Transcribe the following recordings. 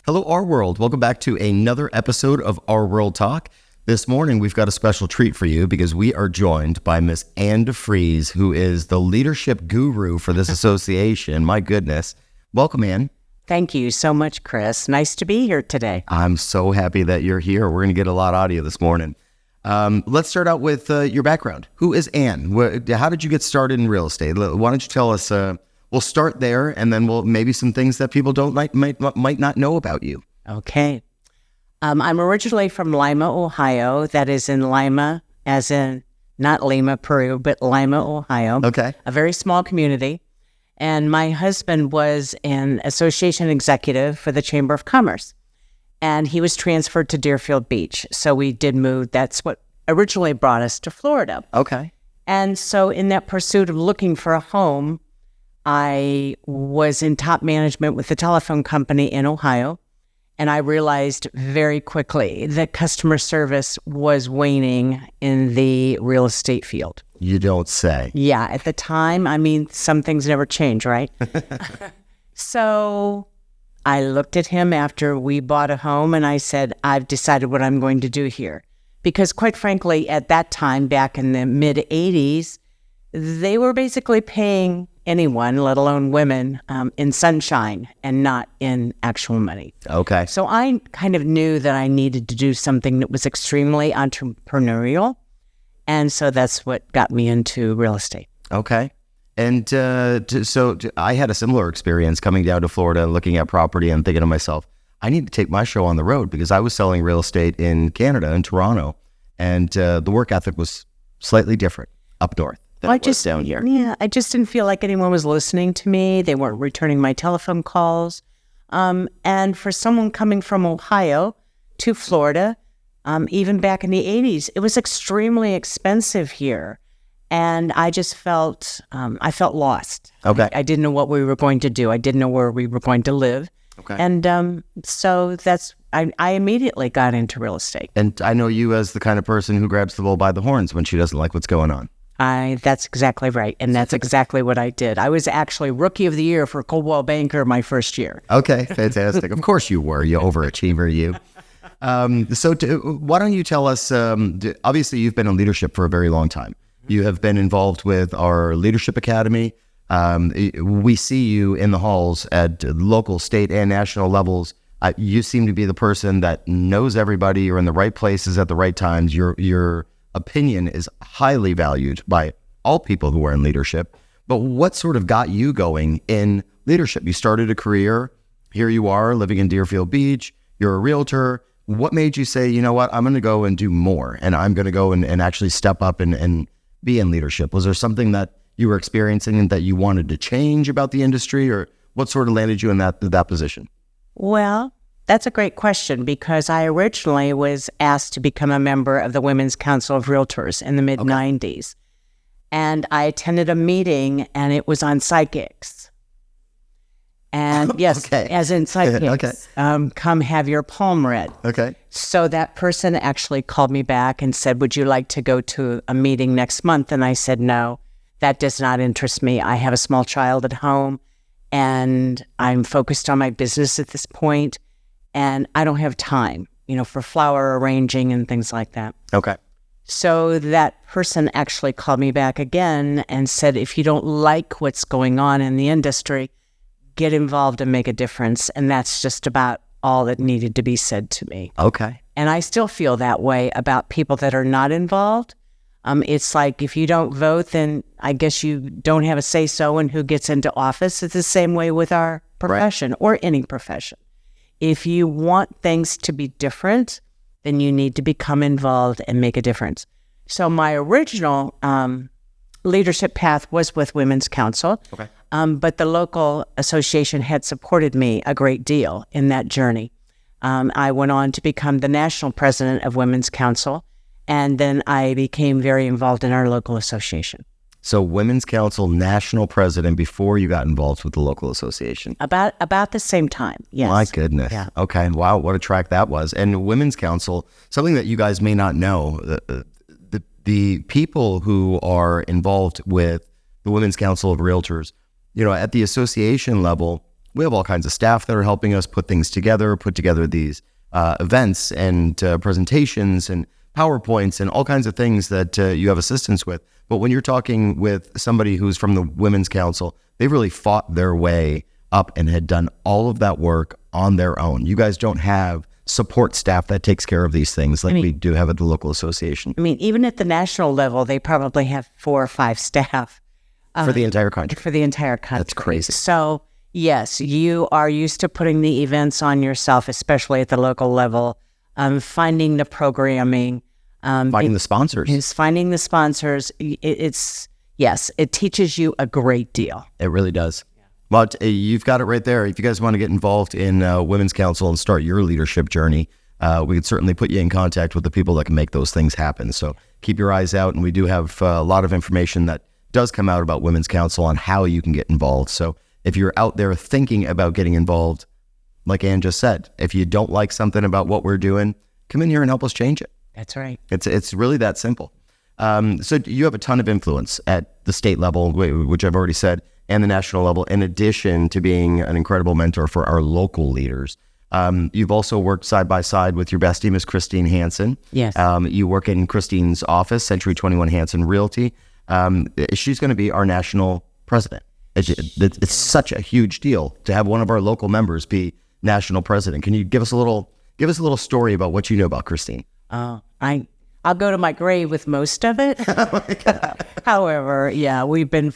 Hello, RWorld. Welcome back to another episode of RWorldTalk. This morning, we've got a special treat for you because we are joined by Miss DeFries, who is the leadership guru for this association. My goodness. Welcome, Ann. Thank you so much, Chris. Nice to be here today. I'm so happy that you're here. We're going to get a lot of audio this morning. Let's start out with your background. Who is Ann? How did you get started in real estate? Why don't you tell us... We'll start there, and then we'll maybe some things that people might not know about you. Okay. I'm originally from Lima, Ohio. That is in Lima, as in not Lima, Peru, but Lima, Ohio. Okay. A very small community. And my husband was an association executive for the Chamber of Commerce. And he was transferred to Deerfield Beach. So we did move. That's what originally brought us to Florida. Okay. And so in that pursuit of looking for a home, I was in top management with the telephone company in Ohio, and I realized very quickly that customer service was waning in the real estate field. You don't say. Yeah, at the time, some things never change, right? So I looked at him after we bought a home, and I said, I've decided what I'm going to do here. Because quite frankly, at that time, back in the mid-'80s, they were basically paying anyone, let alone women, in sunshine and not in actual money. Okay. So I kind of knew that I needed to do something that was extremely entrepreneurial. And so that's what got me into real estate. Okay. And so I had a similar experience coming down to Florida, looking at property and thinking to myself, I need to take my show on the road because I was selling real estate in Canada, in Toronto, and the work ethic was slightly different up north. Down here. Yeah, I just didn't feel like anyone was listening to me. They weren't returning my telephone calls. And for someone coming from Ohio to Florida, even back in the 80s, it was extremely expensive here. And I just felt, I felt lost. Okay. I didn't know what we were going to do. I didn't know where we were going to live. Okay. And so I immediately got into real estate. And I know you as the kind of person who grabs the bull by the horns when she doesn't like what's going on. That's exactly right. And that's exactly what I did. I was actually Rookie of the Year for Coldwell Banker my first year. Okay, fantastic. Of course you were. You overachiever, you. Why don't you tell us, obviously you've been in leadership for a very long time. You have been involved with our Leadership Academy. We see you in the halls at local, state, and national levels. You seem to be the person that knows everybody. You're in the right places at the right times. Your opinion is highly valued by all people who are in leadership. But what sort of got you going in leadership? You started a career. Here you are living in Deerfield Beach. You're a realtor. What made you say, you know what, I'm going to go and do more, and I'm going to go and actually step up and be in leadership? Was there something that you were experiencing and that you wanted to change about the industry, or what sort of landed you in that position? Well, that's a great question, because I originally was asked to become a member of the Women's Council of Realtors in the mid-'90s. Okay. And I attended a meeting, and it was on psychics. And yes, okay. As in psychics, okay. Come have your palm read. Okay. So that person actually called me back and said, would you like to go to a meeting next month? And I said, no, that does not interest me. I have a small child at home, and I'm focused on my business at this point. And I don't have time, for flower arranging and things like that. Okay. So that person actually called me back again and said, if you don't like what's going on in the industry, get involved and make a difference. And that's just about all that needed to be said to me. Okay. And I still feel that way about people that are not involved. It's like, if you don't vote, then I guess you don't have a say-so in who gets into office. It's the same way with our profession, right, or any profession. If you want things to be different, then you need to become involved and make a difference. So my original leadership path was with Women's Council, okay, but the local association had supported me a great deal in that journey. I went on to become the national president of Women's Council, and then I became very involved in our local association. So Women's Council national president before you got involved with the local association. About the same time, yes. My goodness. Yeah. Okay. Wow. What a track that was. And Women's Council, something that you guys may not know, the people who are involved with the Women's Council of Realtors, at the association level, we have all kinds of staff that are helping us put things together, put together these events and presentations and PowerPoints and all kinds of things that you have assistance with. But when you're talking with somebody who's from the Women's Council, they really fought their way up and had done all of that work on their own. You guys don't have support staff that takes care of these things like we do have at the local association. I mean, even at the national level, they probably have 4 or 5 staff. For the entire country. For the entire country. That's crazy. So, yes, you are used to putting the events on yourself, especially at the local level, finding the programming. Finding the sponsors. It's finding the sponsors. It teaches you a great deal. It really does. Well, you've got it right there. If you guys want to get involved in Women's Council and start your leadership journey, we could certainly put you in contact with the people that can make those things happen. So keep your eyes out. And we do have a lot of information that does come out about Women's Council on how you can get involved. So if you're out there thinking about getting involved, like Ann just said, if you don't like something about what we're doing, come in here and help us change it. That's right. It's really that simple. So you have a ton of influence at the state level, which I've already said, and the national level, in addition to being an incredible mentor for our local leaders. You've also worked side by side with your bestie, Miss Christine Hansen. Yes. You work in Christine's office, Century 21 Hansen Realty. She's going to be our national president. It's such a huge deal to have one of our local members be national president. Can you give us a little story about what you know about Christine? I'll go to my grave with most of it. However, yeah, we've been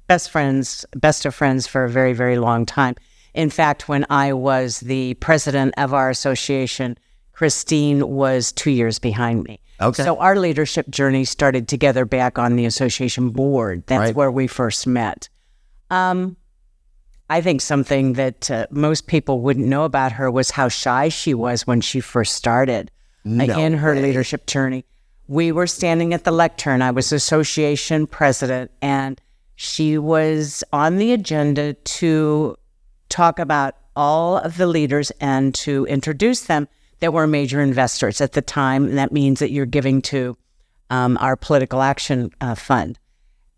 best of friends for a very, very long time. In fact, when I was the president of our association, Christine was 2 years behind me. Okay. So our leadership journey started together back on the association board. That's Right. where we first met. I think something that most people wouldn't know about her was how shy she was when she first started in her leadership journey. We were standing at the lectern. I was association president, and she was on the agenda to talk about all of the leaders and to introduce them that were major investors at the time. And that means that you're giving to our political action fund.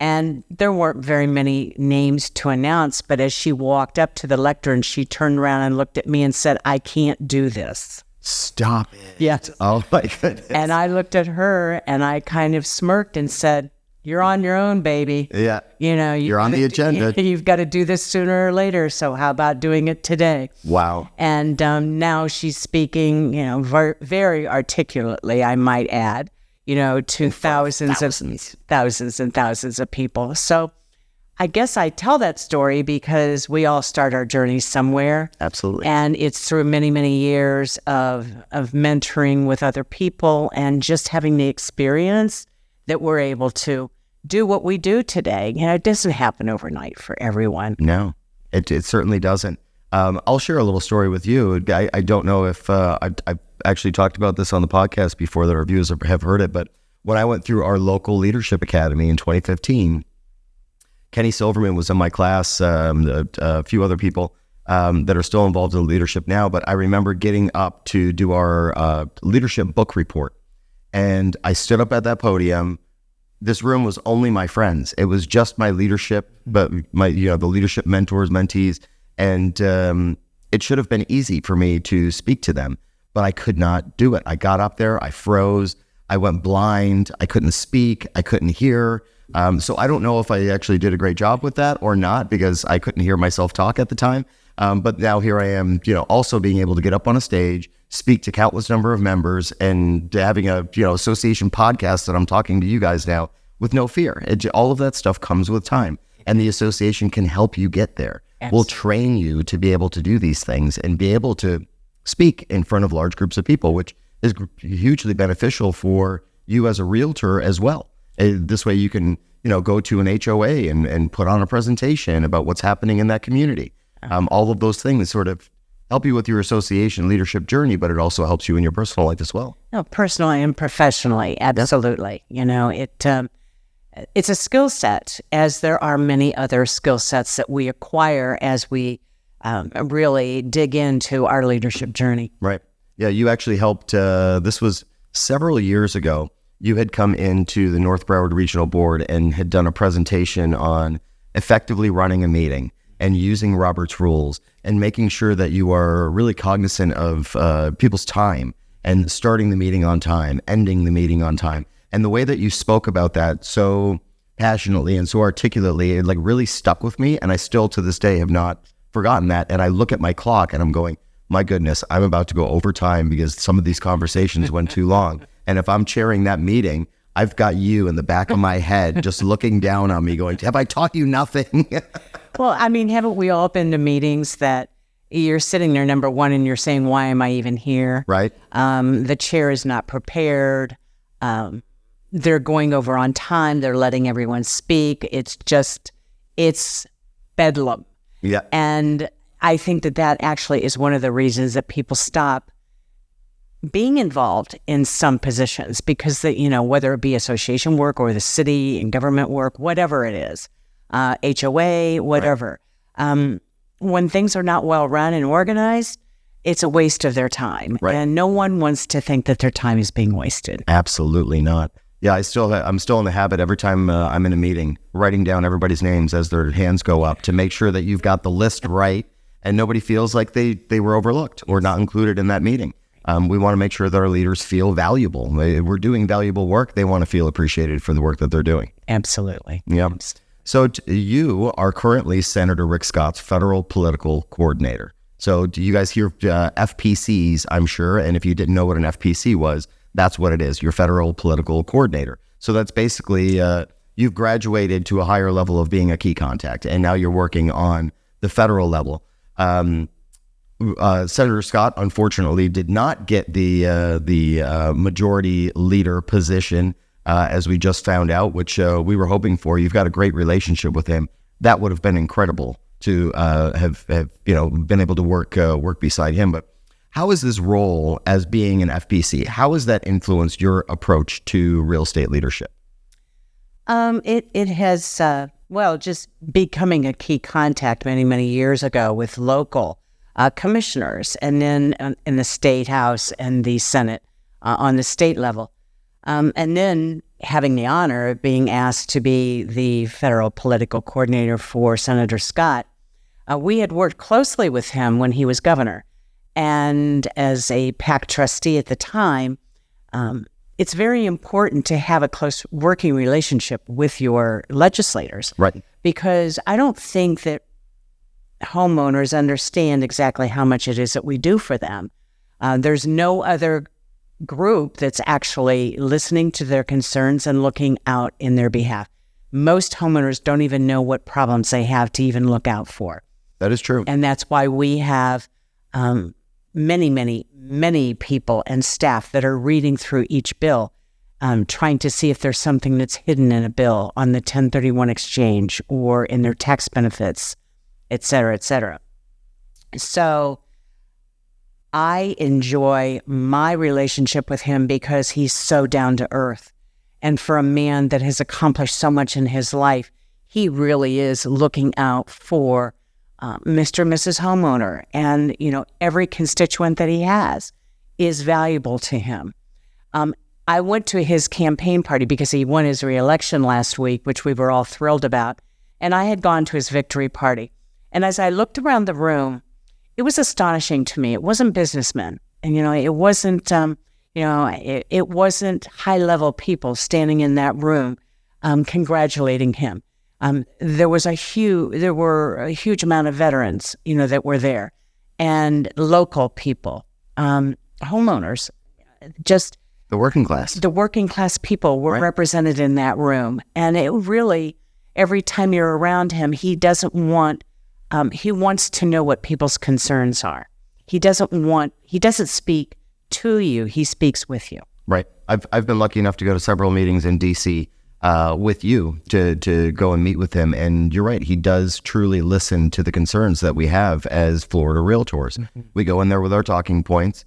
And there weren't very many names to announce, but as she walked up to the lectern, she turned around and looked at me and said, "I can't do this." Stop it. Yes. Oh my goodness. And I looked at her and I kind of smirked and said, "You're on your own, baby. Yeah. You know, You're on the agenda. You've got to do this sooner or later. So how about doing it today?" Wow. And now she's speaking, very articulately, I might add, to thousands and thousands of people. So I guess I tell that story because we all start our journey somewhere. Absolutely. And it's through many, many years of mentoring with other people and just having the experience that we're able to do what we do today. It doesn't happen overnight for everyone. No, it certainly doesn't. I'll share a little story with you. I don't know if I've actually talked about this on the podcast before that our viewers have heard it, but when I went through our local leadership academy in 2015, Kenny Silverman was in my class, a few other people that are still involved in leadership now, but I remember getting up to do our leadership book report. And I stood up at that podium. This room was only my friends. It was just my leadership, but the leadership mentors, mentees. And it should have been easy for me to speak to them, but I could not do it. I got up there, I froze, I went blind, I couldn't speak, I couldn't hear. So I don't know if I actually did a great job with that or not, because I couldn't hear myself talk at the time. But now here I am, also being able to get up on a stage, speak to countless number of members, and having a association podcast that I'm talking to you guys now with no fear. All of that stuff comes with time, and the association can help you get there. Absolutely. We'll train you to be able to do these things and be able to speak in front of large groups of people, which is hugely beneficial for you as a realtor as well. This way you can, go to an HOA and put on a presentation about what's happening in that community. All of those things sort of help you with your association leadership journey, but it also helps you in your personal life as well. No, personally and professionally, absolutely. It's a skill set, as there are many other skill sets that we acquire as we really dig into our leadership journey. Right. Yeah, you actually helped, this was several years ago, you had come into the North Broward Regional Board and had done a presentation on effectively running a meeting. and using Robert's rules and making sure that you are really cognizant of people's time and starting the meeting on time, ending the meeting on time. And the way that you spoke about that so passionately and so articulately, it like really stuck with me. And I still to this day have not forgotten that. And I look at my clock and I'm going, my goodness, I'm about to go overtime because some of these conversations went too long. And if I'm chairing that meeting, I've got you in the back of my head just looking down on me going, have I taught you nothing? Well, I mean, haven't we all been to meetings that you're sitting there, number one, and you're saying, why am I even here? Right. The chair is not prepared. They're going over on time. They're letting everyone speak. It's bedlam. Yeah. And I think that actually is one of the reasons that people stop being involved in some positions because, whether it be association work or the city and government work, whatever it is, HOA, whatever. Right. When things are not well run and organized, it's a waste of their time. Right. And no one wants to think that their time is being wasted. Absolutely not. Yeah, I'm still in the habit every time I'm in a meeting, writing down everybody's names as their hands go up to make sure that you've got the list right and nobody feels like they were overlooked or not included in that meeting. We want to make sure that our leaders feel valuable. We're doing valuable work. They want to feel appreciated for the work that they're doing. Absolutely. Yeah. So you are currently Senator Rick Scott's federal political coordinator. So do you guys hear FPCs, I'm sure, and if you didn't know what an FPC was, that's what it is, your federal political coordinator. So that's basically, you've graduated to a higher level of being a key contact, and now you're working on the federal level. Senator Scott, unfortunately, did not get the majority leader position, as we just found out, which we were hoping for. You've got a great relationship with him. That would have been incredible to have been able to work beside him. But how is this role as being an FPC? How has that influenced your approach to real estate leadership? It has just becoming a key contact many years ago with local commissioners, and then in the state house and the Senate on the state level, and then having the honor of being asked to be the federal political coordinator for Senator Scott. We had worked closely with him when he was governor, and as a PAC trustee at the time, it's very important to have a close working relationship with your legislators, right? Because I don't think that homeowners understand exactly how much it is that we do for them. There's no other group that's actually listening to their concerns and looking out in their behalf. Most homeowners don't even know what problems they have to even look out for. That is true. And that's why we have many people and staff that are reading through each bill, trying to see if there's something that's hidden in a bill on the 1031 exchange or in their tax benefits, et cetera, et cetera. So I enjoy my relationship with him because he's so down to earth. And for a man that has accomplished so much in his life, he really is looking out for Mr. and Mrs. Homeowner. And, every constituent that he has is valuable to him. I went to his campaign party because he won his re-election last week, which we were all thrilled about. And I had gone to his victory party. And as I looked around the room, it was astonishing to me. It wasn't businessmen. And, it wasn't, it wasn't high-level people standing in that room congratulating him. There were a huge amount of veterans, that were there, and local people, homeowners, just the working class. The working class people were represented in that room. And it really, every time you're around him, he wants to know what people's concerns are. He doesn't speak to you, he speaks with you. Right. I've been lucky enough to go to several meetings in DC with you to go and meet with him. And you're right, he does truly listen to the concerns that we have as Florida Realtors. Mm-hmm. We go in there with our talking points.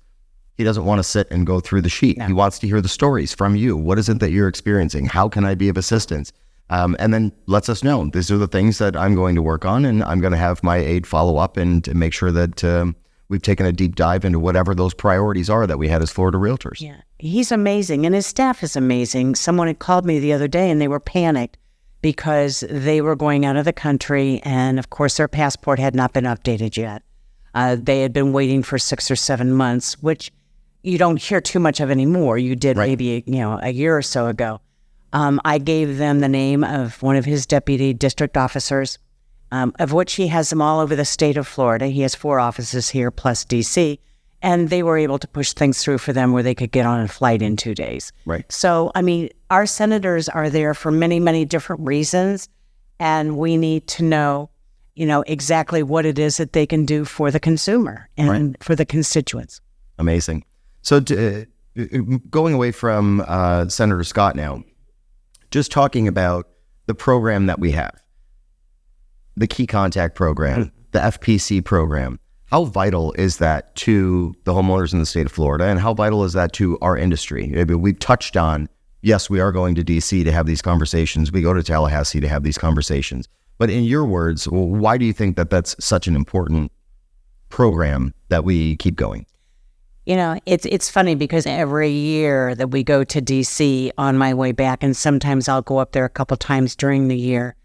He doesn't want to sit and go through the sheet. No. He wants to hear the stories from you. What is it that you're experiencing? How can I be of assistance? And then lets us know, these are the things that I'm going to work on, and I'm going to have my aide follow up and to make sure that we've taken a deep dive into whatever those priorities are that we had as Florida Realtors. Yeah, he's amazing, and his staff is amazing. Someone had called me the other day, and they were panicked because they were going out of the country, and of course their passport had not been updated yet. They had been waiting for 6 or 7 months, which you don't hear too much of anymore. You did maybe a year or so ago. I gave them the name of one of his deputy district officers, of which he has them all over the state of Florida. He has 4 offices here plus D.C., and they were able to push things through for them where they could get on a flight in 2 days. Right. So, I mean, our senators are there for many, many different reasons, and we need to know, exactly what it is that they can do for the consumer and for the constituents. Amazing. So going away from Senator Scott now, just talking about the program that we have, the Key Contact Program, the FPC program, how vital is that to the homeowners in the state of Florida, and how vital is that to our industry? We've touched on, yes, we are going to D.C. to have these conversations. We go to Tallahassee to have these conversations. But in your words, why do you think that that's such an important program that we keep going? It's funny because every year that we go to D.C. on my way back, and sometimes I'll go up there a couple times during the year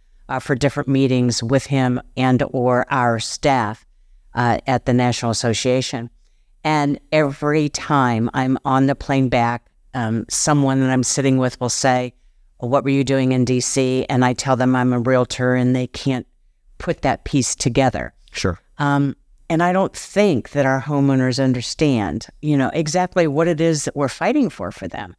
for different meetings with him and or our staff at the National Association. And every time I'm on the plane back, someone that I'm sitting with will say, what were you doing in D.C.? And I tell them I'm a realtor, and they can't put that piece together. Sure. And I don't think that our homeowners understand, exactly what it is that we're fighting for them.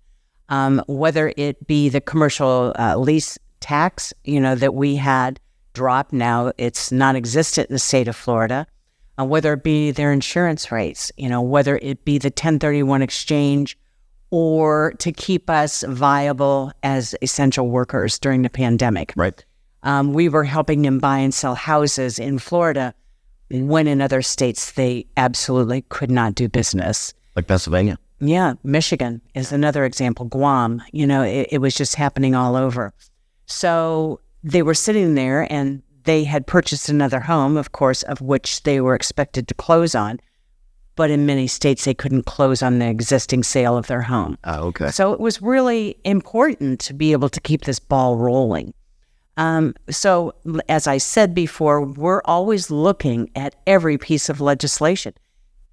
Whether it be the commercial lease tax, that we had dropped, now it's non-existent in the state of Florida. Whether it be their insurance rates, whether it be the 1031 exchange, or to keep us viable as essential workers during the pandemic. Right. We were helping them buy and sell houses in Florida when in other states they absolutely could not do business. Like Pennsylvania? Yeah, Michigan is another example. Guam, it was just happening all over. So they were sitting there, and they had purchased another home, of course, of which they were expected to close on. But in many states, they couldn't close on the existing sale of their home. Okay. So it was really important to be able to keep this ball rolling. So as I said before, we're always looking at every piece of legislation.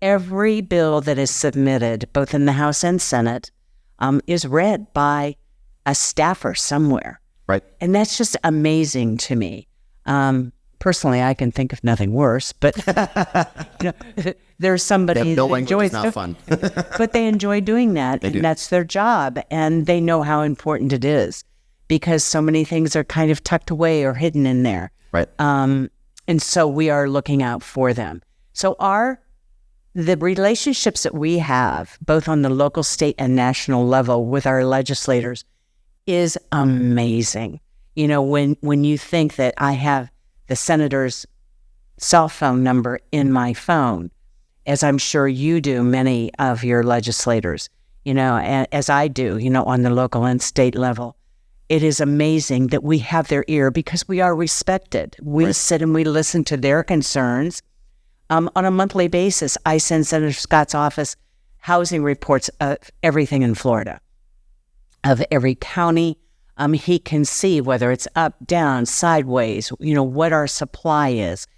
Every bill that is submitted, both in the House and Senate, is read by a staffer somewhere. Right. And that's just amazing to me. Personally, I can think of nothing worse, but there's somebody that enjoys not fun. but they enjoy doing that, and that's their job, and they know how important it is because so many things are kind of tucked away or hidden in there. Right. And so we are looking out for them. So the relationships that we have, both on the local, state, and national level with our legislators, is amazing. When you think that I have the senator's cell phone number in my phone, as I'm sure you do, many of your legislators, as I do, on the local and state level, it is amazing that we have their ear because we are respected. We sit and we listen to their concerns. On a monthly basis, I send Senator Scott's office housing reports of everything in Florida, of every county. He can see whether it's up, down, sideways, what our supply is.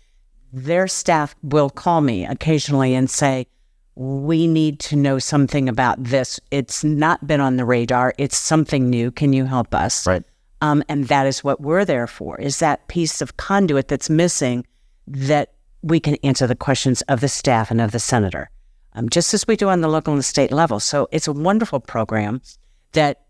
Their staff will call me occasionally and say, we need to know something about this. It's not been on the radar. It's something new. Can you help us? Right. And that is what we're there for, is that piece of conduit that's missing that we can answer the questions of the staff and of the senator, just as we do on the local and the state level. So it's a wonderful program that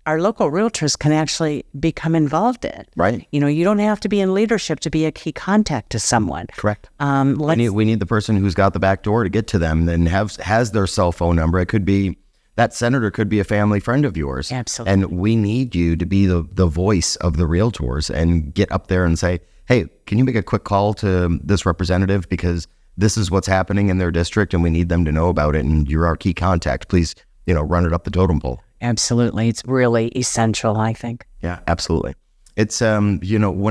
our local realtors can actually become involved in. Right. You don't have to be in leadership to be a key contact to someone. Correct. We need the person who's got the back door to get to them and has their cell phone number. It could be, that senator could be a family friend of yours. Absolutely. And we need you to be the voice of the realtors and get up there and say, hey, can you make a quick call to this representative because this is what's happening in their district and we need them to know about it, and you're our key contact. Please, run it up the totem pole. Absolutely. It's really essential, I think. Yeah, absolutely. It's, when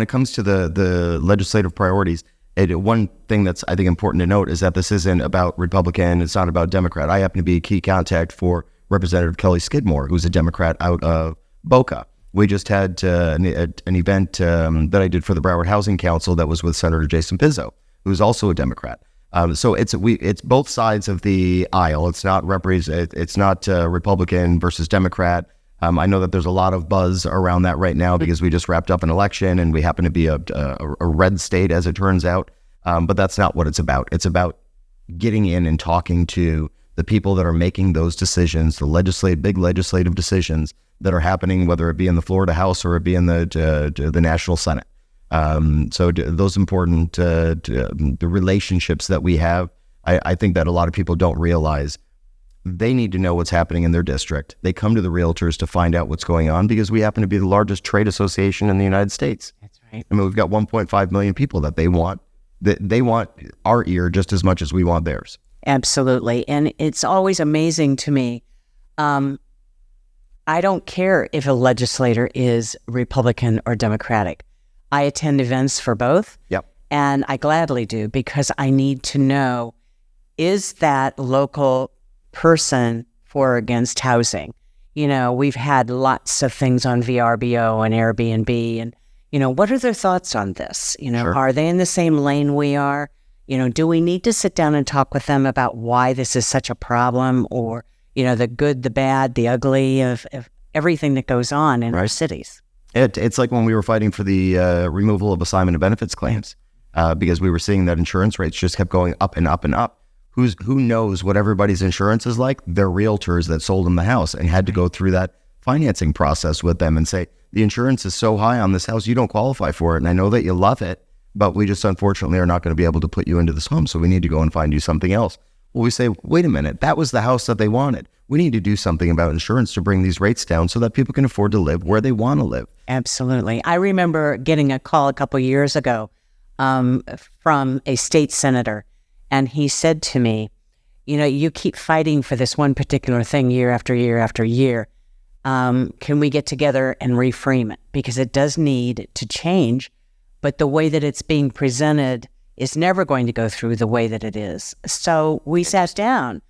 it comes to the legislative priorities, one thing that's, I think, important to note is that this isn't about Republican. It's not about Democrat. I happen to be a key contact for Representative Kelly Skidmore, who's a Democrat out of Boca. We just had an event that I did for the Broward Housing Council that was with Senator Jason Pizzo, who's also a Democrat. So it's both sides of the aisle. It's not Republican versus Democrat. I know that there's a lot of buzz around that right now because we just wrapped up an election and we happen to be a red state, as it turns out. But that's not what it's about. It's about getting in and talking to the people that are making those decisions, the big legislative decisions that are happening, whether it be in the Florida House or it be in the National Senate. So those important the relationships that we have, I think that a lot of people don't realize. They need to know what's happening in their district. They come to the realtors to find out what's going on because we happen to be the largest trade association in the United States. That's right. I mean, we've got 1.5 million people that they want our ear just as much as we want theirs. Absolutely. And it's always amazing to me. I don't care if a legislator is Republican or Democratic. I attend events for both. Yep. And I gladly do because I need to know, is that local person for or against housing? You know, we've had lots of things on VRBO and Airbnb and, you know, what are their thoughts on this? You know, Sure. Are they in the same lane we are? You know, do we need to sit down and talk with them about why this is such a problem or, you know, the good, the bad, the ugly of everything that goes on in our cities? It's like when we were fighting for the removal of assignment of benefits claims because we were seeing that insurance rates just kept going up and up and up. Who knows what everybody's insurance is like? They're realtors that sold them the house and had to go through that financing process with them and say, the insurance is so high on this house, you don't qualify for it. And I know that you love it, but we just unfortunately are not going to be able to put you into this home. So we need to go and find you something else. Well, we say, wait a minute, that was the house that they wanted. We need to do something about insurance to bring these rates down so that people can afford to live where they want to live. Absolutely. I remember getting a call a couple years ago from a state senator. And he said to me, you know, you keep fighting for this one particular thing year after year after year. Can we get together and reframe it? Because it does need to change, but the way that it's being presented is never going to go through the way that it is. So we sat down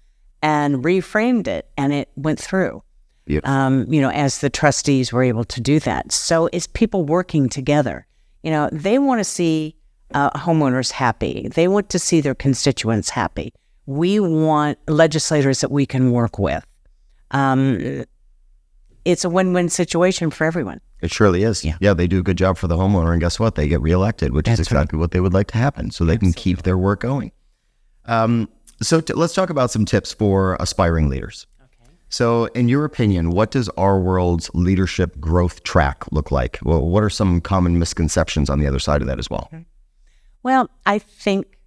and reframed it, and it went through. Yep. You know, as the trustees were able to do that. So it's people working together. You know, they want to see homeowners happy. They want to see their constituents happy. We want legislators that we can work with. It's a win-win situation for everyone. It surely is. Yeah, they do a good job for the homeowner, and guess what? They get reelected, which is exactly what they would like to happen, so they can keep their work going. Let's talk about some tips for aspiring leaders. Okay. So in your opinion, what does RWorld's leadership growth track look like? Well, what are some common misconceptions on the other side of that as well? Well, I think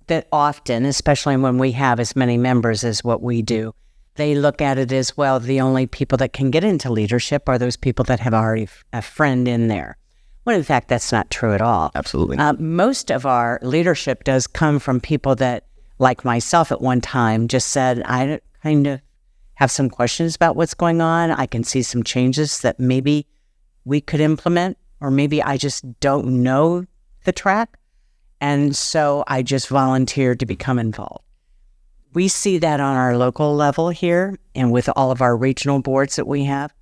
that often, especially when we have as many members as what we do, they look at it as, well, the only people that can get into leadership are those people that have already a friend in there. When in fact, that's not true at all. Absolutely. Most of our leadership does come from people that, like myself at one time, just said, I kind of have some questions about what's going on. I can see some changes that maybe we could implement, or maybe I just don't know the track. And so I just volunteered to become involved. We see that on our local level here and with all of our regional boards that we have.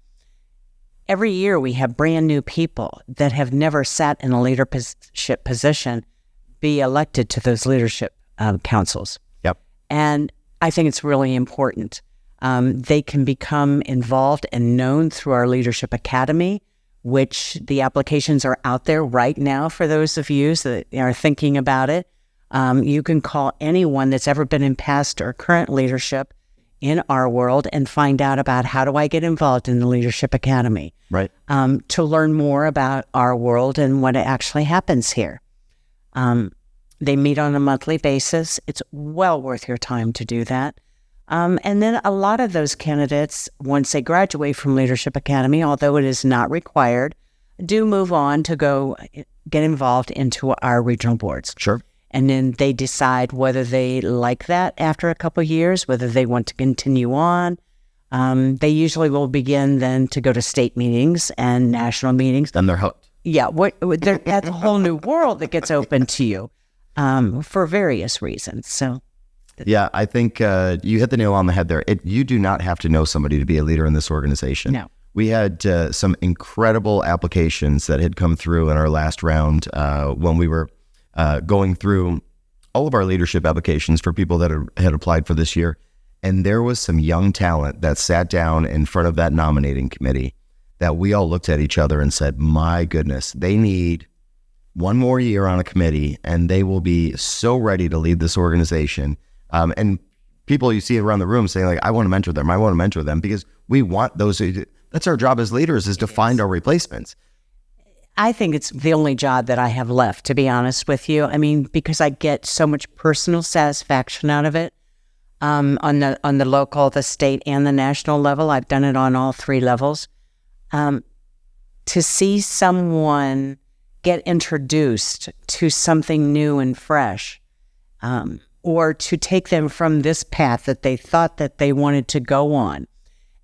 Every year we have brand new people that have never sat in a leadership position be elected to those leadership councils. Yep. And I think it's really important. They can become involved and known through our Leadership Academy, which the applications are out there right now for those of you that are thinking about it. You can call anyone that's ever been in past or current leadership in RWorld and find out about how do I get involved in the Leadership Academy. Right. To learn more about RWorld and what actually happens here. They meet on a monthly basis. It's well worth your time to do that. And then a lot of those candidates, once they graduate from Leadership Academy, although it is not required, do move on to go get involved into our regional boards. Sure. And then they decide whether they like that after a couple of years, whether they want to continue on. They usually will begin then to go to state meetings and national meetings. Then they're hooked. Yeah, that's a whole new world that gets open to you for various reasons. So. Yeah, I think you hit the nail on the head there. You do not have to know somebody to be a leader in this organization. No. We had some incredible applications that had come through in our last round when we were going through all of our leadership applications for people that had applied for this year. And there was some young talent that sat down in front of that nominating committee that we all looked at each other and said, my goodness, they need one more year on a committee and they will be so ready to lead this organization. And people you see around the room saying like, I want to mentor them because we want those. That's our job as leaders, is to find our replacements. I think it's the only job that I have left, to be honest with you. I mean, because I get so much personal satisfaction out of it on the local, the state, and the national level. I've done it on all three levels. To see someone get introduced to something new and fresh, or to take them from this path that they thought that they wanted to go on,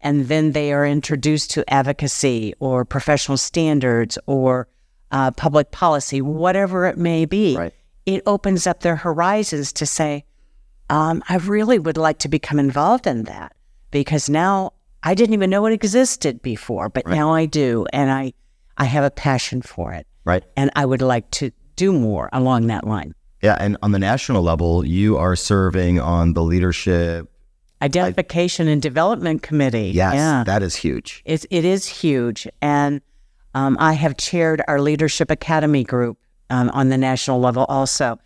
and then they are introduced to advocacy or professional standards or public policy, whatever it may be. Right. It opens up their horizons to say, I really would like to become involved in that, because now I didn't even know it existed before, but now I do, and I have a passion for it. Right. And I would like to do more along that line. Yeah, and on the national level, you are serving on the leadership Identification and Development Committee. Yes, that is huge. It is huge. And I have chaired our Leadership Academy group on the national level also.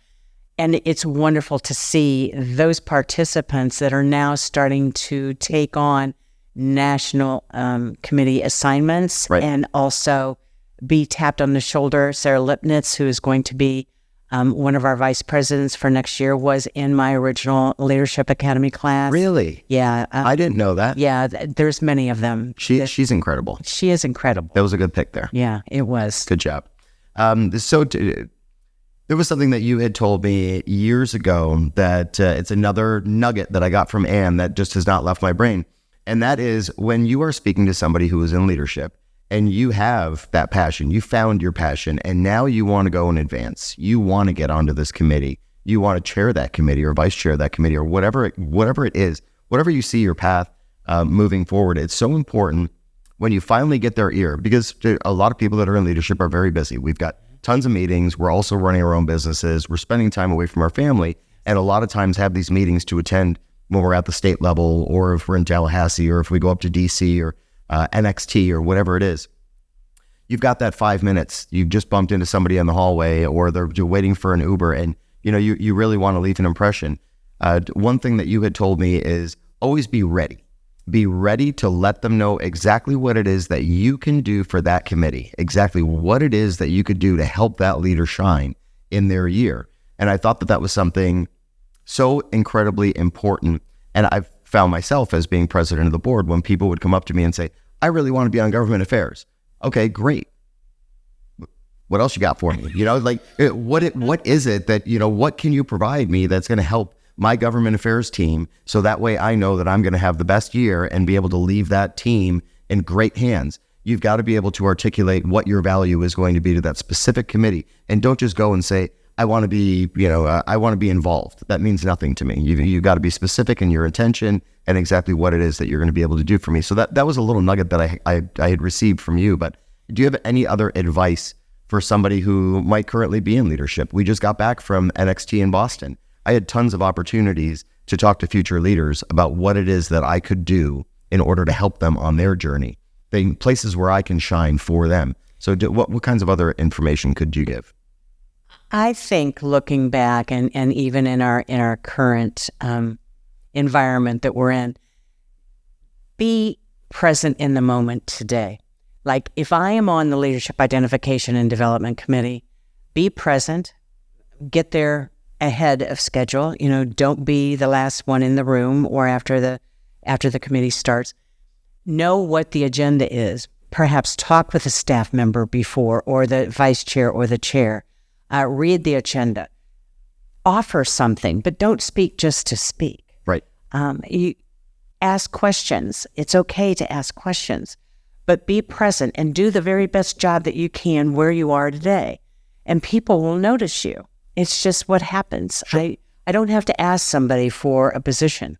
And it's wonderful to see those participants that are now starting to take on national committee assignments, and also be tapped on the shoulder. Sarah Lipnitz, who is going to be one of our vice presidents for next year, was in my original Leadership Academy class. Really? Yeah. I didn't know that. Yeah, there's many of them. She's incredible. She is incredible. That was a good pick there. Yeah, it was. Good job. There was something that you had told me years ago that it's another nugget that I got from Ann that just has not left my brain. And that is, when you are speaking to somebody who is in leadership and you have that passion, you found your passion, and now you want to go and advance, you want to get onto this committee, you want to chair that committee or vice chair that committee or whatever it is, whatever you see your path moving forward, it's so important when you finally get their ear, because a lot of people that are in leadership are very busy. We've got tons of meetings. We're also running our own businesses. We're spending time away from our family, and a lot of times have these meetings to attend when we're at the state level, or if we're in Tallahassee, or if we go up to DC or NXT or whatever it is. You've got that 5 minutes. You've just bumped into somebody in the hallway, or you're waiting for an Uber, and you really want to leave an impression. One thing that you had told me is always be ready. Be ready to let them know exactly what it is that you can do for that committee, exactly what it is that you could do to help that leader shine in their year. And I thought that was something so incredibly important. And I've found myself as being president of the board, when people would come up to me and say, I really want to be on government affairs. Okay, great. What else you got for me? What is it that, what can you provide me that's going to help my government affairs team, so that way I know that I'm going to have the best year and be able to leave that team in great hands. You've got to be able to articulate what your value is going to be to that specific committee, and don't just go and say, I want to be, I want to be involved. That means nothing to me. You've got to be specific in your intention and exactly what it is that you're going to be able to do for me. So that was a little nugget that I had received from you. But do you have any other advice for somebody who might currently be in leadership? We just got back from NXT in Boston. I had tons of opportunities to talk to future leaders about what it is that I could do in order to help them on their journey, places where I can shine for them. So what kinds of other information could you give? I think looking back, and even in our current environment that we're in, be present in the moment today. Like, if I am on the Leadership Identification and Development Committee, be present, get there ahead of schedule. Don't be the last one in the room or after the committee starts. Know what the agenda is. Perhaps talk with a staff member before, or the vice chair or the chair. Read the agenda. Offer something, but don't speak just to speak. Right. You ask questions. It's okay to ask questions, but be present and do the very best job that you can where you are today, and people will notice you. It's just what happens. Sure. I don't have to ask somebody for a position,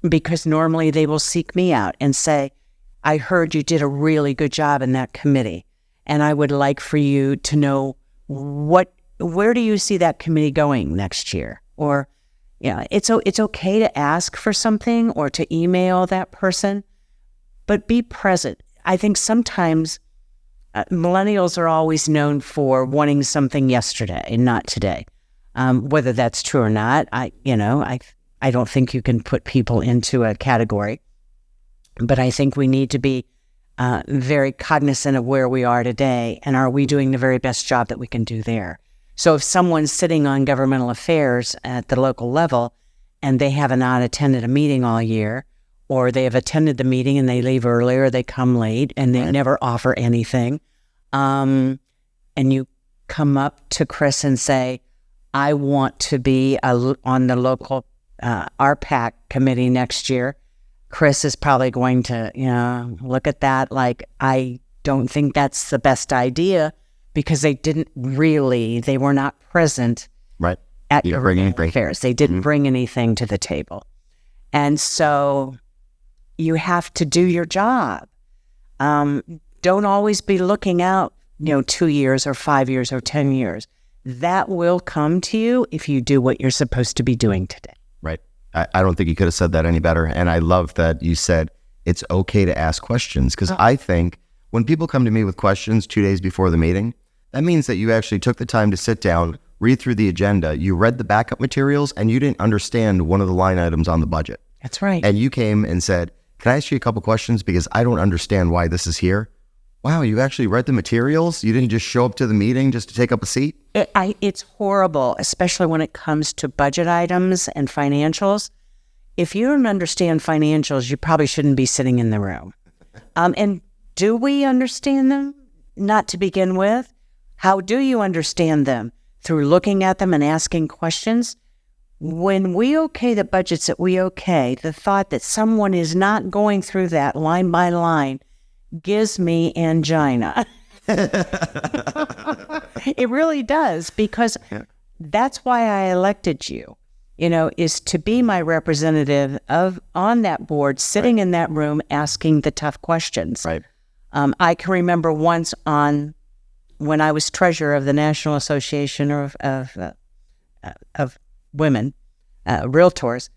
because normally they will seek me out and say, I heard you did a really good job in that committee, and I would like for you to know where do you see that committee going next year? Or, it's okay to ask for something or to email that person, but be present. I think sometimes millennials are always known for wanting something yesterday and not today. Whether that's true or not, I don't think you can put people into a category, but I think we need to be very cognizant of where we are today, and are we doing the very best job that we can do there? So if someone's sitting on governmental affairs at the local level and they have not attended a meeting all year, or they have attended the meeting and they leave early or they come late and they never offer anything, and you come up to Chris and say, I want to be on the local RPAC committee next year, Chris is probably going to, look at that like, I don't think that's the best idea, because they were not present at government affairs. They didn't bring anything to the table. And so you have to do your job. Don't always be looking out, 2 years or 5 years or 10 years. That will come to you if you do what you're supposed to be doing today. Right. I don't think you could have said that any better. And I love that you said it's okay to ask questions, because I think when people come to me with questions 2 days before the meeting, that means that you actually took the time to sit down, read through the agenda, you read the backup materials, and you didn't understand one of the line items on the budget. That's right. And you came and said, can I ask you a couple questions because I don't understand why this is here? Wow, you actually read the materials? You didn't just show up to the meeting just to take up a seat? It's horrible, especially when it comes to budget items and financials. If you don't understand financials, you probably shouldn't be sitting in the room. And do we understand them? Not to begin with. How do you understand them? Through looking at them and asking questions. When we okay the budgets that we okay, the thought that someone is not going through that line by line gives me angina. It really does, because that's why I elected you, is to be my representative on that board, sitting in that room, asking the tough questions. Right. I can remember once when I was treasurer of the National Association of Women, Realtors,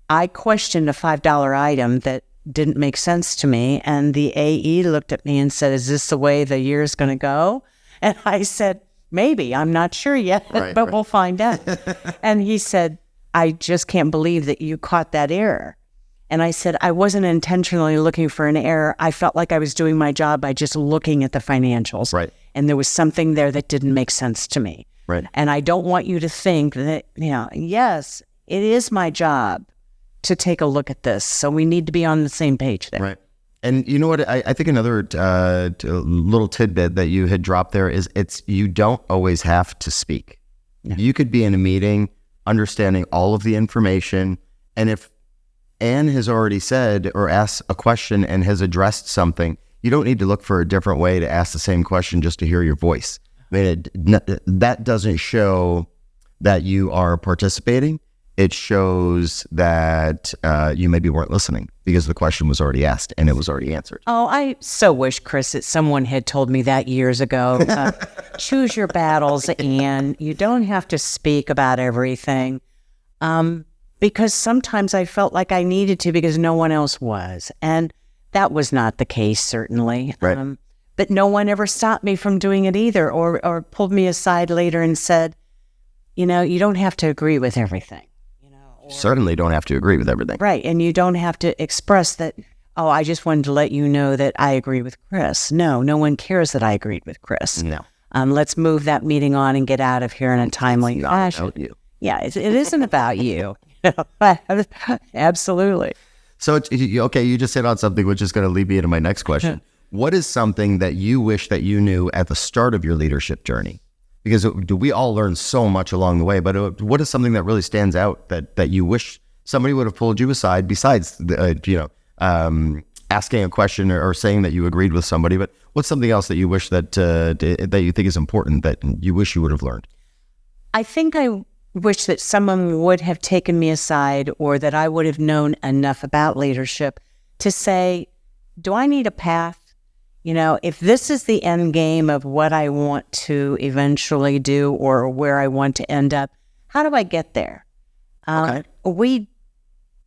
I questioned a $5 item that didn't make sense to me. And the AE looked at me and said, is this the way the year's going to go? And I said, maybe, I'm not sure yet, but we'll find out. And he said, I just can't believe that you caught that error. And I said, I wasn't intentionally looking for an error. I felt like I was doing my job by just looking at the financials. Right. And there was something there that didn't make sense to me. Right. And I don't want you to think that, yes, it is my job to take a look at this. So we need to be on the same page there. Right. And you know what? I think another little tidbit that you had dropped there is you don't always have to speak. Yeah. You could be in a meeting understanding all of the information. And if Anne has already said or asked a question and has addressed something, you don't need to look for a different way to ask the same question just to hear your voice. I mean, that doesn't show that you are participating. It shows that you maybe weren't listening because the question was already asked and it was already answered. Oh, I so wish, Chris, that someone had told me that years ago. Choose your battles, Anne. You don't have to speak about everything. Because sometimes I felt like I needed to because no one else was. And that was not the case, certainly. Right. But no one ever stopped me from doing it either, or pulled me aside later and said, you don't have to agree with everything. Certainly don't have to agree with everything. Right. And you don't have to express that, I just wanted to let you know that I agree with Chris. No one cares that I agreed with Chris. No. Let's move that meeting on and get out of here in a timely fashion. About you. Yeah, it isn't about you. Absolutely. So, okay, you just hit on something which is going to lead me into my next question. What is something that you wish that you knew at the start of your leadership journey? Because we all learn so much along the way, but what is something that really stands out that you wish somebody would have pulled you aside besides, asking a question or saying that you agreed with somebody, but what's something else that you wish that you think is important that you wish you would have learned? I think I wish that someone would have taken me aside, or that I would have known enough about leadership to say, do I need a path? If this is the end game of what I want to eventually do or where I want to end up, how do I get there? Okay. We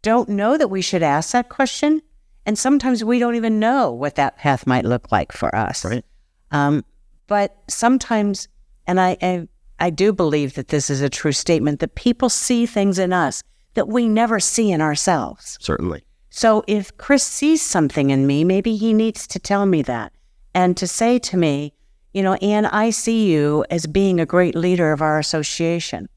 don't know that we should ask that question. And sometimes we don't even know what that path might look like for us. Right. But sometimes, and I do believe that this is a true statement, that people see things in us that we never see in ourselves. Certainly. So if Chris sees something in me, maybe he needs to tell me that and to say to me, Ann, I see you as being a great leader of our association.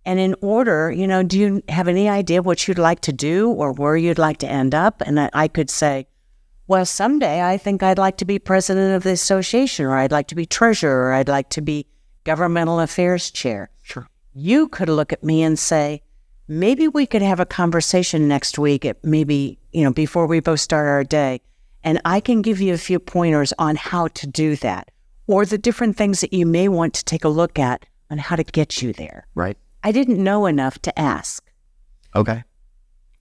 And in order, do you have any idea what you'd like to do or where you'd like to end up? And I could say, well, someday I think I'd like to be president of the association, or I'd like to be treasurer, or I'd like to be governmental affairs chair. Sure. You could look at me and say, maybe we could have a conversation next week, before we both start our day, and I can give you a few pointers on how to do that, or the different things that you may want to take a look at on how to get you there. Right. I didn't know enough to ask. Okay.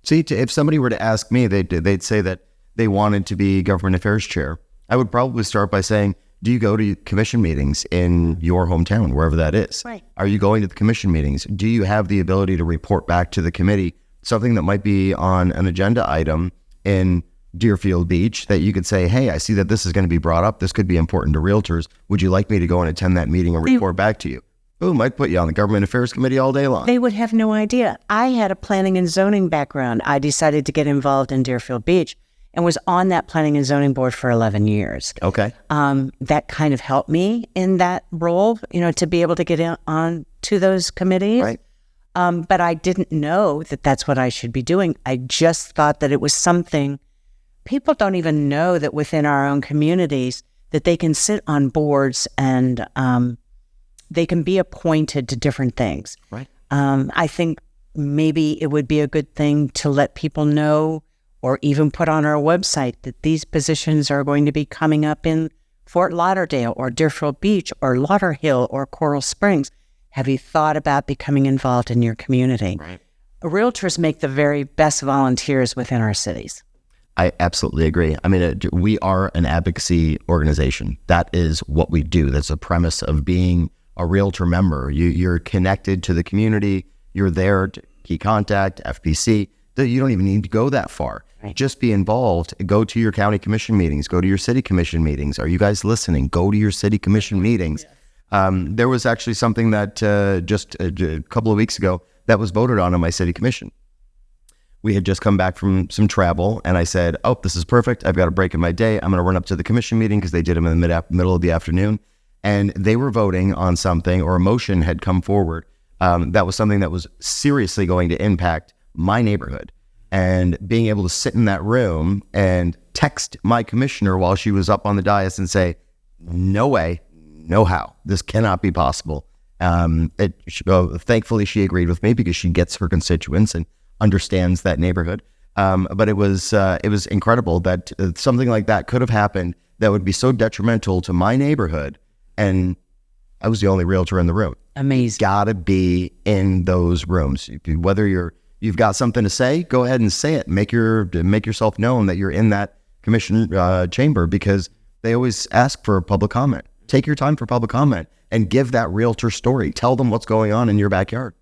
See, if somebody were to ask me, they'd say that they wanted to be government affairs chair. I would probably start by saying, do you go to commission meetings in your hometown, wherever that is? Right. Are you going to the commission meetings? Do you have the ability to report back to the committee something that might be on an agenda item in Deerfield Beach that you could say, hey, I see that this is going to be brought up. This could be important to realtors. Would you like me to go and attend that meeting and report back to you? Boom, I'd put you on the government affairs committee all day long. They would have no idea. I had a planning and zoning background. I decided to get involved in Deerfield Beach and was on that planning and zoning board for 11 years. Okay. That kind of helped me in that role, to be able to get on to those committees. Right. But I didn't know that that's what I should be doing. I just thought that it was something. People don't even know that within our own communities that they can sit on boards and they can be appointed to different things. Right. I think maybe it would be a good thing to let people know, or even put on our website, that these positions are going to be coming up in Fort Lauderdale or Deerfield Beach or Lauderhill or Coral Springs. Have you thought about becoming involved in your community? Right. Realtors make the very best volunteers within our cities. I absolutely agree. I mean, we are an advocacy organization. That is what we do. That's the premise of being a realtor member. You're connected to the community. You're there to key contact, FPC. You don't even need to go that far. Right. Just be involved. Go to your county commission meetings. Go to your city commission meetings. Are you guys listening? Go to your city commission meetings. There was actually something that just a couple of weeks ago that was voted on my city commission. We had just come back from some travel, and I said, oh, this is perfect. I've got a break in my day. I'm going to run up to the commission meeting, because they did them in the middle of the afternoon. And they were voting on something, or a motion had come forward. That was something that was seriously going to impact my neighborhood. And being able to sit in that room and text my commissioner while she was up on the dais and say, no way, no how, this cannot be possible. Thankfully, she agreed with me, because she gets her constituents and understands that neighborhood. But it was incredible that something like that could have happened that would be so detrimental to my neighborhood. And I was the only realtor in the room. Amazing. You gotta be in those rooms. Whether you've got something to say, go ahead and say it. Make yourself known that you're in that commission chamber, because they always ask for public comment. Take your time for public comment and give that realtor story. Tell them what's going on in your backyard.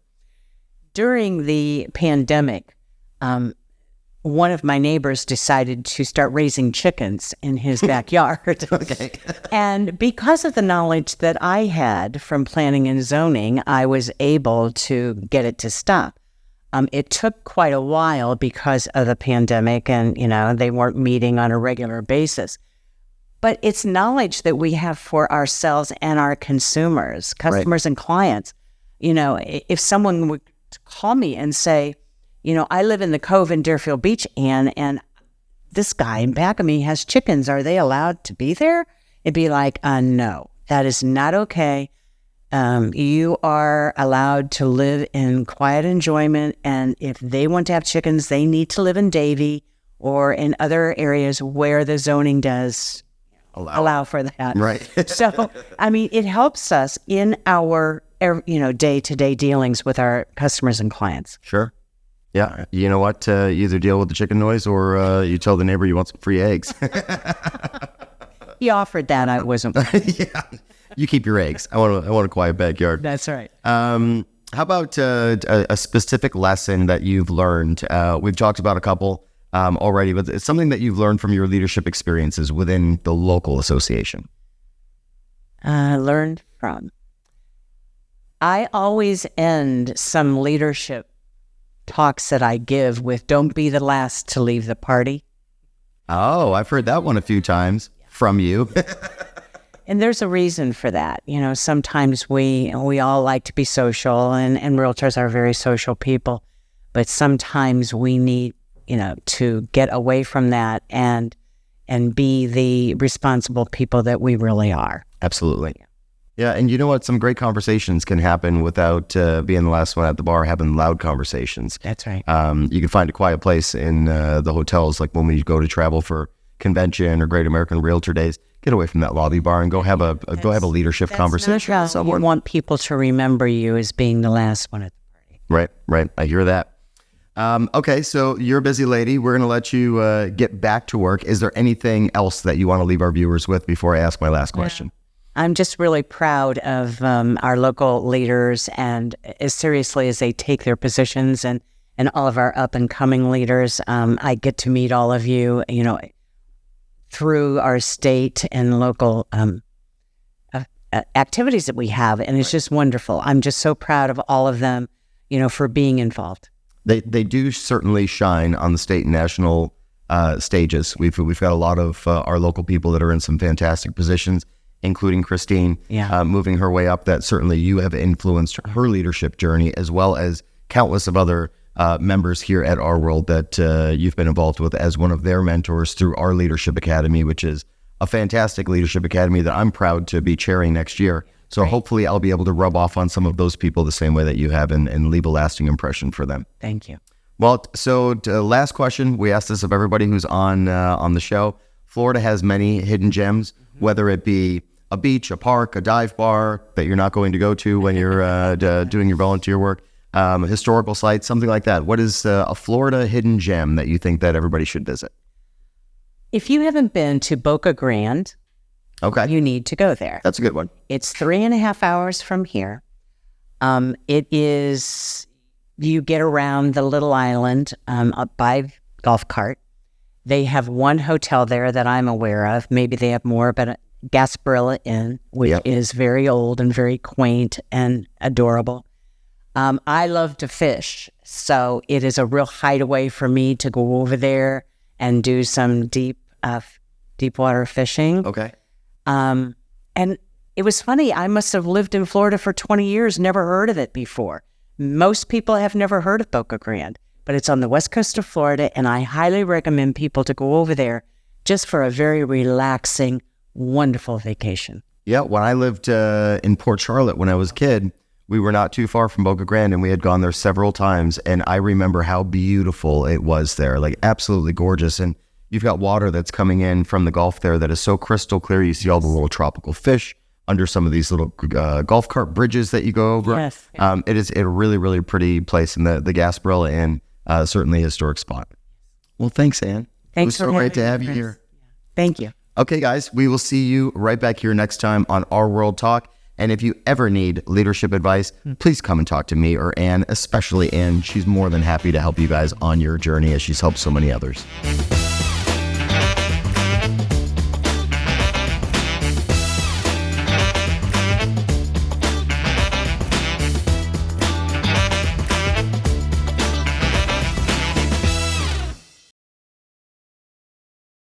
During the pandemic, one of my neighbors decided to start raising chickens in his backyard. Okay. And because of the knowledge that I had from planning and zoning, I was able to get it to stop. It took quite a while because of the pandemic, and, they weren't meeting on a regular basis. But it's knowledge that we have for ourselves and our customers right. and clients. If someone would call me and say, I live in the Cove in Deerfield Beach, and this guy in back of me has chickens. Are they allowed to be there? It'd be like, no, that is not okay. You are allowed to live in quiet enjoyment. And if they want to have chickens, they need to live in Davie or in other areas where the zoning does allow for that. Right. So, it helps us in our, day-to-day dealings with our customers and clients. Sure. Yeah. You know what? You either deal with the chicken noise or you tell the neighbor you want some free eggs. He offered that. I wasn't. Yeah. You keep your eggs. I want a quiet backyard. That's right. How about a specific lesson that you've learned? We've talked about a couple already, but it's something that you've learned from your leadership experiences within the local association. Learned from. I always end some leadership talks that I give with, don't be the last to leave the party. Oh, I've heard that one a few times from you. And there's a reason for that. You know, sometimes we all like to be social, and realtors are very social people, but sometimes we need, to get away from that and be the responsible people that we really are. Absolutely. Yeah, and you know what? Some great conversations can happen without being the last one at the bar, having loud conversations. That's right. You can find a quiet place in the hotels, like when we go to travel for convention or Great American Realtor Days. Get away from that lobby bar and go have a leadership conversation. You want people to remember you as being the last one at the party. Right. I hear that. Okay, so you're a busy lady. We're going to let you get back to work. Is there anything else that you want to leave our viewers with before I ask my last question? I'm just really proud of our local leaders, and as seriously as they take their positions, and all of our up and coming leaders. I get to meet all of you, through our state and local activities that we have, and it's just wonderful. I'm just so proud of all of them, for being involved. They do certainly shine on the state and national stages. We've got a lot of our local people that are in some fantastic positions, including Christine, moving her way up. That certainly you have influenced her leadership journey, as well as countless of other members here at RWorld that you've been involved with as one of their mentors through our Leadership Academy, which is a fantastic leadership academy that I'm proud to be chairing next year. So hopefully I'll be able to rub off on some of those people the same way that you have and leave a lasting impression for them. Thank you. Well, so last question. We ask this of everybody who's on the show. Florida has many hidden gems, whether it be a beach, a park, a dive bar that you're not going to go to when you're doing your volunteer work, historical sites, something like that. What is a Florida hidden gem that you think that everybody should visit? If you haven't been to Boca Grande, you need to go there. That's a good one. It's 3.5 hours from here. It is, you get around the little island up by golf cart. They have one hotel there that I'm aware of. Maybe they have more, but Gasparilla Inn, which is very old and very quaint and adorable. I love to fish, so it is a real hideaway for me to go over there and do some deep water fishing. Okay. And it was funny. I must have lived in Florida for 20 years, never heard of it before. Most people have never heard of Boca Grande, but it's on the west coast of Florida, and I highly recommend people to go over there just for a very relaxing, wonderful vacation. Yeah, when I lived in Port Charlotte when I was a kid, we were not too far from Boca Grande, and we had gone there several times, and I remember how beautiful it was there, like absolutely gorgeous. And you've got water that's coming in from the Gulf there that is so crystal clear. You see all the little tropical fish under some of these little golf cart bridges that you go over. Yes. It is a really, really pretty place, and the Gasparilla Inn, certainly a historic spot. Well, thanks, Ann. Thanks it was so great to have you here. Thank you. Okay, guys, we will see you right back here next time on RWorldTalk. And if you ever need leadership advice, please come and talk to me or Ann, especially Ann. She's more than happy to help you guys on your journey as she's helped so many others.